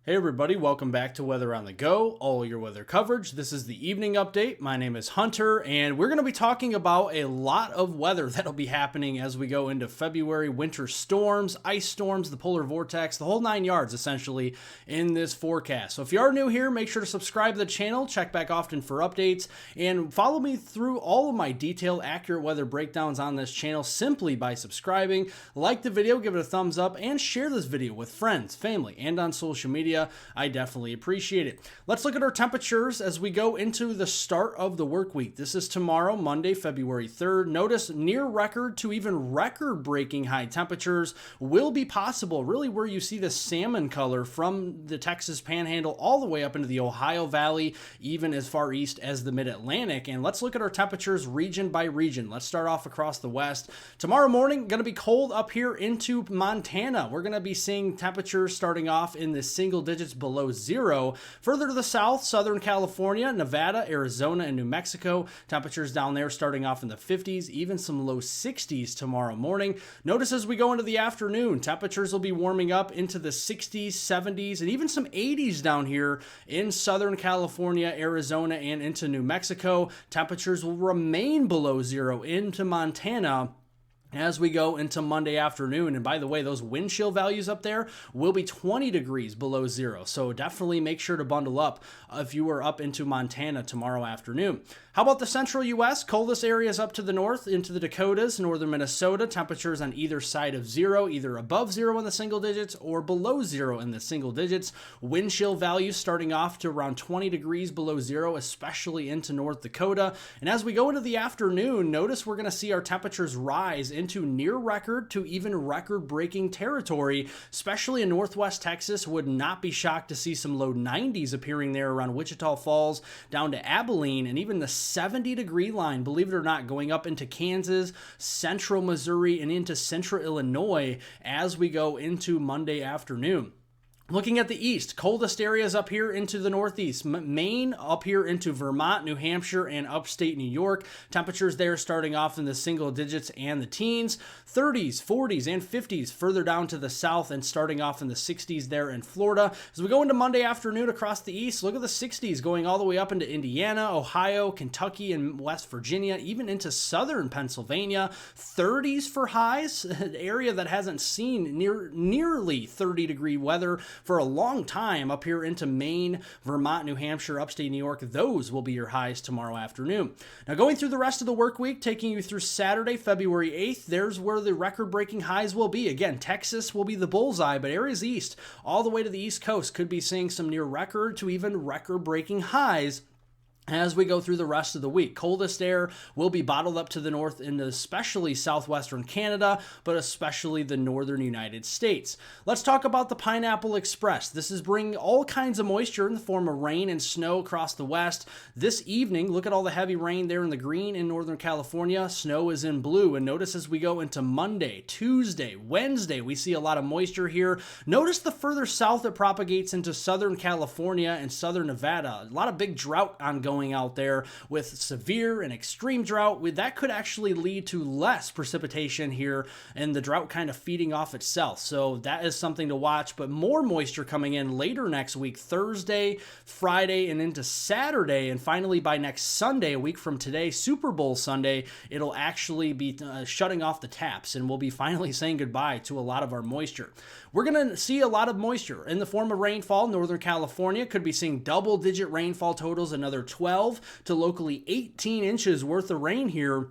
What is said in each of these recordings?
Hey everybody, welcome back to Weather on the Go, all your weather coverage. This is the evening update. My name is Hunter, and we're going to be talking about a lot of weather that'll be happening as we go into February. Winter storms, ice storms, the polar vortex, the whole 9 yards essentially in this forecast. So if you are new here, make sure to subscribe to the channel, check back often for updates, and follow me through all of my detailed, accurate weather breakdowns on this channel simply by subscribing. Like the video, give it a thumbs up, and share this video with friends, family, and on social media. I definitely appreciate it. Let's look at our temperatures as we go into the start of the work week. This is tomorrow, Monday, February 3rd. Notice near record to even record-breaking high temperatures will be possible, really where you see the salmon color from the Texas Panhandle all the way up into the Ohio Valley, even as far east as the Mid-Atlantic. And let's look at our temperatures region by region. Let's start off across the west. Tomorrow morning, going to be cold up here into Montana. We're going to be seeing temperatures starting off in the single digits below zero. Further to the south, Southern California, Nevada, Arizona, and New Mexico. Temperatures down there starting off in the 50s, even some low 60s tomorrow morning. Notice as we go into the afternoon, temperatures will be warming up into the 60s, 70s, and even some 80s down here in Southern California, Arizona, and into New Mexico. Temperatures will remain below zero into Montana as we go into Monday afternoon. And by the way, those wind chill values up there will be 20 degrees below zero. So definitely make sure to bundle up if you are up into Montana tomorrow afternoon. How about the central U.S.? Coldest areas up to the north into the Dakotas, northern Minnesota. Temperatures on either side of zero, either above zero in the single digits or below zero in the single digits. Wind chill values starting off to around 20 degrees below zero, especially into North Dakota. And as we go into the afternoon, notice we're going to see our temperatures rise into near record to even record-breaking territory, especially in northwest Texas. Would not be shocked to see some low 90s appearing there around Wichita Falls, down to Abilene, and even the 70-degree line, believe it or not, going up into Kansas, central Missouri, and into central Illinois as we go into Monday afternoon. Looking at the east, coldest areas up here into the northeast, Maine up here into Vermont, New Hampshire, and upstate New York. Temperatures there starting off in the single digits and the teens, 30s, 40s, and 50s further down to the south and starting off in the 60s there in Florida. As we go into Monday afternoon across the east, look at the 60s going all the way up into Indiana, Ohio, Kentucky, and West Virginia, even into southern Pennsylvania. 30s for highs, an area that hasn't seen nearly 30-degree weather for a long time up here into Maine, Vermont, New Hampshire, upstate New York. Those will be your highs tomorrow afternoon. Now going through the rest of the work week, taking you through Saturday, February 8th, there's where the record-breaking highs will be. Again, Texas will be the bullseye, but areas east, all the way to the East Coast, could be seeing some near record to even record-breaking highs as we go through the rest of the week. Coldest air will be bottled up to the north into especially southwestern Canada, but especially the northern United States. Let's talk about the Pineapple Express. This is bringing all kinds of moisture in the form of rain and snow across the west. This evening, look at all the heavy rain there in the green in Northern California. Snow is in blue. And notice as we go into Monday, Tuesday, Wednesday, we see a lot of moisture here. Notice the further south it propagates into Southern California and Southern Nevada. A lot of big drought ongoing out there with severe and extreme drought. That could actually lead to less precipitation here and the drought kind of feeding off itself. So that is something to watch, but more moisture coming in later next week, Thursday, Friday, and into Saturday. And finally by next Sunday, a week from today, Super Bowl Sunday, it'll actually be shutting off the taps and we'll be finally saying goodbye to a lot of our moisture. We're going to see a lot of moisture in the form of rainfall. Northern California could be seeing double-digit rainfall totals, another 12 to locally 18 inches worth of rain here.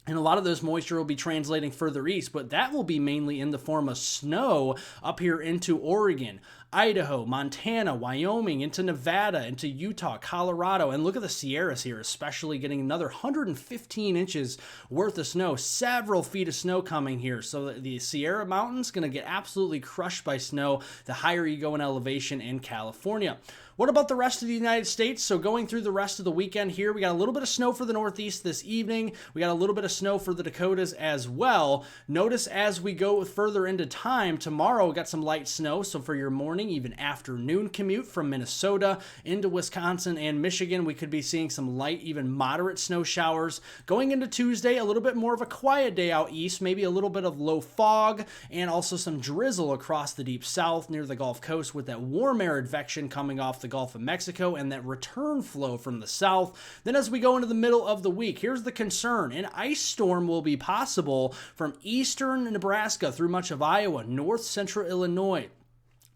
And a lot of this moisture will be translating further east, but that will be mainly in the form of snow up here into Oregon, Idaho, Montana, Wyoming, into Nevada, into Utah, Colorado. And look at the Sierras here, especially getting another 115 inches worth of snow, several feet of snow coming here. So the Sierra Mountains going to get absolutely crushed by snow the higher you go in elevation in California. What about the rest of the United States? So going through the rest of the weekend here, we got a little bit of snow for the Northeast this evening. We got a little bit of snow for the Dakotas as well. Notice as we go further into time, tomorrow we got some light snow. So for your morning morning, even afternoon commute from Minnesota into Wisconsin and Michigan. We could be seeing some light, even moderate snow showers. Going into Tuesday, a little bit more of a quiet day out east, maybe a little bit of low fog and also some drizzle across the deep south near the Gulf Coast with that warm air advection coming off the Gulf of Mexico and that return flow from the south. Then as we go into the middle of the week, here's the concern. An ice storm will be possible from eastern Nebraska through much of Iowa, north central Illinois,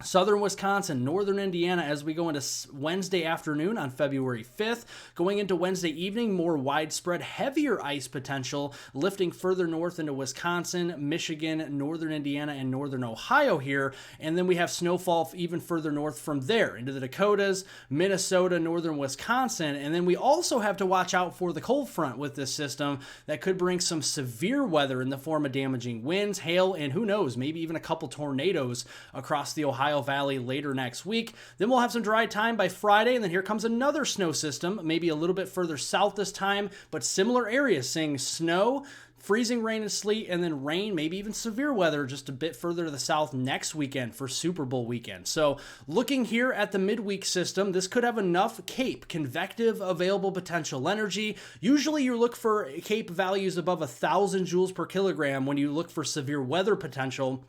southern Wisconsin, northern Indiana as we go into Wednesday afternoon on February 5th. Going into Wednesday evening, more widespread, heavier ice potential lifting further north into Wisconsin, Michigan, northern Indiana, and northern Ohio here. And then we have snowfall even further north from there into the Dakotas, Minnesota, northern Wisconsin. And then we also have to watch out for the cold front with this system that could bring some severe weather in the form of damaging winds, hail, and who knows, maybe even a couple tornadoes across the Ohio Valley later next week. Then we'll have some dry time by Friday, and then here comes another snow system, maybe a little bit further south this time, but similar areas seeing snow, freezing rain and sleet, and then rain, maybe even severe weather just a bit further to the south next weekend for Super Bowl weekend. So looking here at the midweek system, this could have enough CAPE, convective available potential energy. Usually you look for CAPE values above 1,000 joules per kilogram when you look for severe weather potential.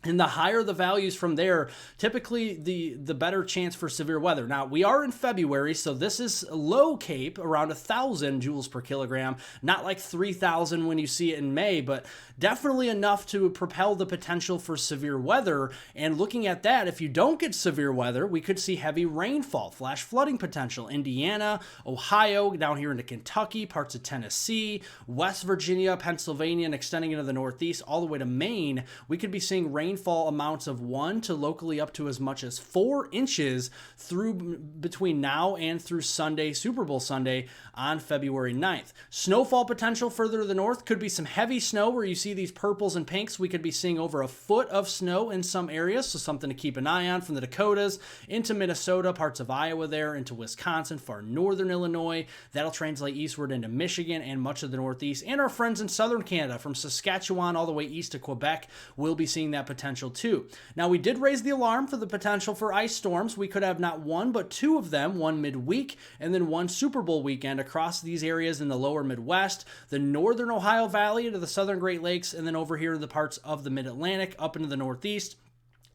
And the higher the values from there, typically the better chance for severe weather. Now, we are in February, so this is low CAPE, around 1,000 joules per kilogram, not like 3,000 when you see it in May, but definitely enough to propel the potential for severe weather. And looking at that, if you don't get severe weather, we could see heavy rainfall, flash flooding potential. Indiana, Ohio, down here into Kentucky, parts of Tennessee, West Virginia, Pennsylvania, and extending into the Northeast, all the way to Maine. We could be seeing rainfall amounts of 1 to locally up to as much as 4 inches through between now and through Sunday, Super Bowl Sunday on February 9th. Snowfall potential further to the north could be some heavy snow where you see these purples and pinks. We could be seeing over 1 foot of snow in some areas, so something to keep an eye on from the Dakotas into Minnesota, parts of Iowa there, into Wisconsin, far northern Illinois. That'll translate eastward into Michigan and much of the Northeast. And our friends in southern Canada, from Saskatchewan all the way east to Quebec, will be seeing that potential too. Now, we did raise the alarm for the potential for ice storms. We could have not one, but 2 of them, one midweek and then one Super Bowl weekend across these areas in the lower Midwest, the northern Ohio Valley into the southern Great Lakes, and then over here in the parts of the Mid-Atlantic up into the Northeast.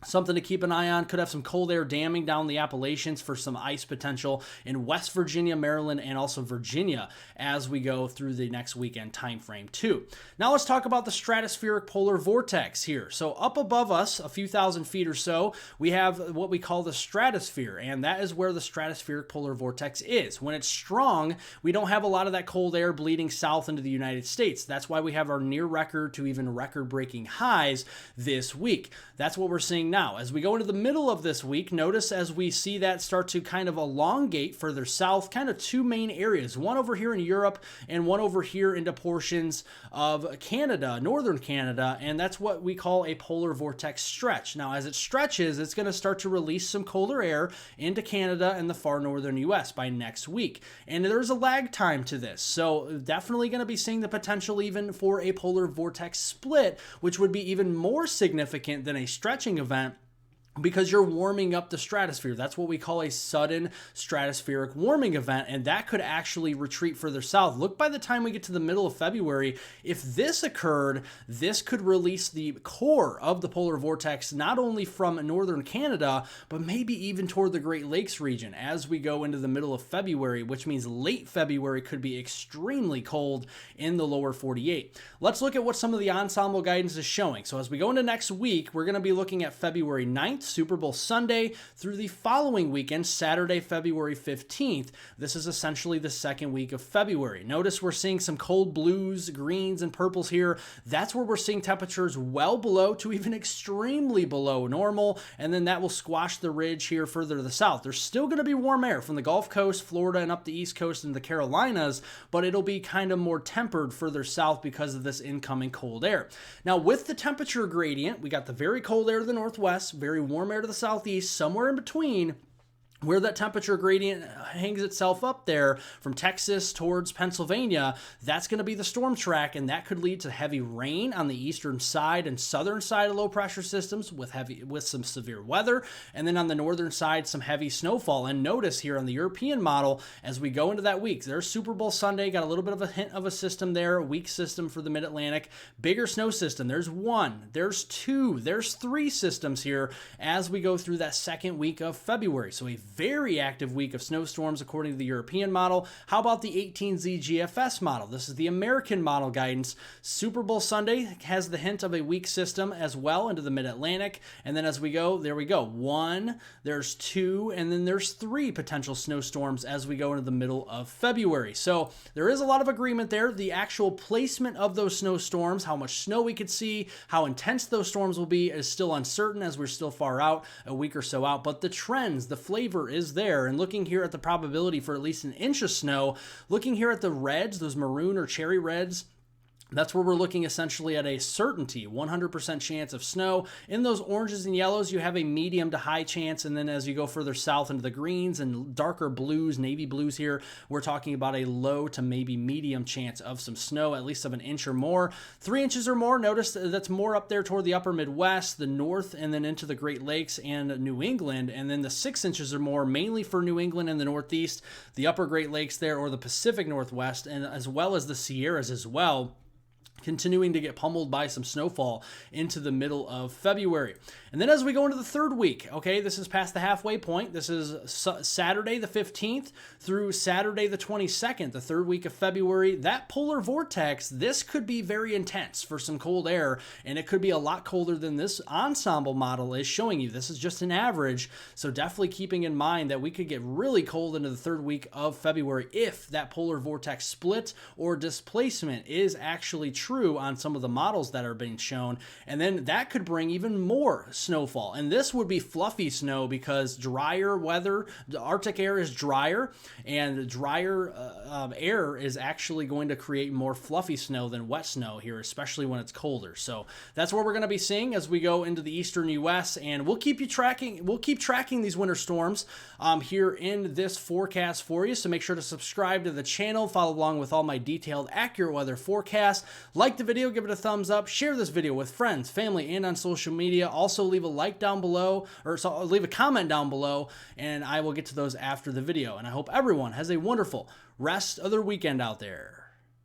Something to keep an eye on. Could have some cold air damming down the Appalachians for some ice potential in West Virginia, Maryland, and also Virginia as we go through the next weekend time frame too. Now let's talk about the Stratospheric Polar Vortex here. So up above us, a few thousand feet or so, we have what we call the stratosphere, and that is where the Stratospheric Polar Vortex is. When it's strong, we don't have a lot of that cold air bleeding south into the United States. That's why we have our near record to even record-breaking highs this week. That's what we're seeing now. As we go into the middle of this week, notice as we see that start to kind of elongate further south, kind of 2 main areas, one over here in Europe and one over here into portions of Canada, northern Canada, and that's what we call a polar vortex stretch. Now, as it stretches, it's going to start to release some colder air into Canada and the far northern US by next week. And there's a lag time to this, so definitely going to be seeing the potential even for a polar vortex split, which would be even more significant than a stretching event, because you're warming up the stratosphere. That's what we call a sudden stratospheric warming event, and that could actually retreat further south. Look, by the time we get to the middle of February, if this occurred, this could release the core of the polar vortex, not only from northern Canada, but maybe even toward the Great Lakes region as we go into the middle of February, which means late February could be extremely cold in the lower 48. Let's look at what some of the ensemble guidance is showing. So as we go into next week, we're going to be looking at February 9th, Super Bowl Sunday, through the following weekend, Saturday, February 15th. This is essentially the second week of February. Notice we're seeing some cold blues, greens, and purples here. That's where we're seeing temperatures well below to even extremely below normal, and then that will squash the ridge here further to the south. There's still going to be warm air from the Gulf Coast, Florida, and up the East Coast and the Carolinas, but it'll be kind of more tempered further south because of this incoming cold air. Now, with the temperature gradient, we got the very cold air to the northwest, very warm air to the southeast, somewhere in between. Where that temperature gradient hangs itself up there from Texas towards Pennsylvania, that's going to be the storm track, and that could lead to heavy rain on the eastern side and southern side of low pressure systems with some severe weather, and then on the northern side some heavy snowfall. And notice here on the European model, as we go into that week, there's Super Bowl Sunday, got a little bit of a hint of a system there, a weak system for the Mid-Atlantic, bigger snow system. There's one, there's two, there's three systems here as we go through that second week of February. So a very active week of snowstorms according to the European model. How about the 18Z GFS model? This is the American model guidance. Super Bowl Sunday has the hint of a weak system as well into the Mid-Atlantic. And then as we go, there we go. One, there's two, and then there's three potential snowstorms as we go into the middle of February. So there is a lot of agreement there. The actual placement of those snowstorms, how much snow we could see, how intense those storms will be is still uncertain as we're still far out, a week or so out. But the trends, the flavor is there. And looking here at the probability for at least an inch of snow, looking here at the reds, those maroon or cherry reds, that's where we're looking essentially at a certainty, 100% chance of snow. In those oranges and yellows, you have a medium to high chance. And then as you go further south into the greens and darker blues, navy blues here, we're talking about a low to maybe medium chance of some snow, at least of an inch or more. 3 inches or more, notice that's more up there toward the upper Midwest, the north, and then into the Great Lakes and New England. And then the 6 inches or more, mainly for New England and the Northeast, the upper Great Lakes there, or the Pacific Northwest, and as well as the Sierras as well, continuing to get pummeled by some snowfall into the middle of February. And then as we go into the third week, okay, this is past the halfway point. This is Saturday the 15th through Saturday the 22nd, the third week of February. That polar vortex, this could be very intense for some cold air, and it could be a lot colder than this ensemble model is showing you. This is just an average, so definitely keeping in mind that we could get really cold into the third week of February if that polar vortex split or displacement is actually true on some of the models that are being shown. And then that could bring even more snowfall. And this would be fluffy snow because drier weather, the Arctic air is drier, and drier air is actually going to create more fluffy snow than wet snow here, especially when it's colder. So that's what we're going to be seeing as we go into the eastern U.S. And we'll keep tracking these winter storms here in this forecast for you. So make sure to subscribe to the channel, follow along with all my detailed, accurate weather forecasts. Like the video, give it a thumbs up, share this video with friends, family, and on social media. Also leave a like down below, or leave a comment down below, and I will get to those after the video. And I hope everyone has a wonderful rest of their weekend out there.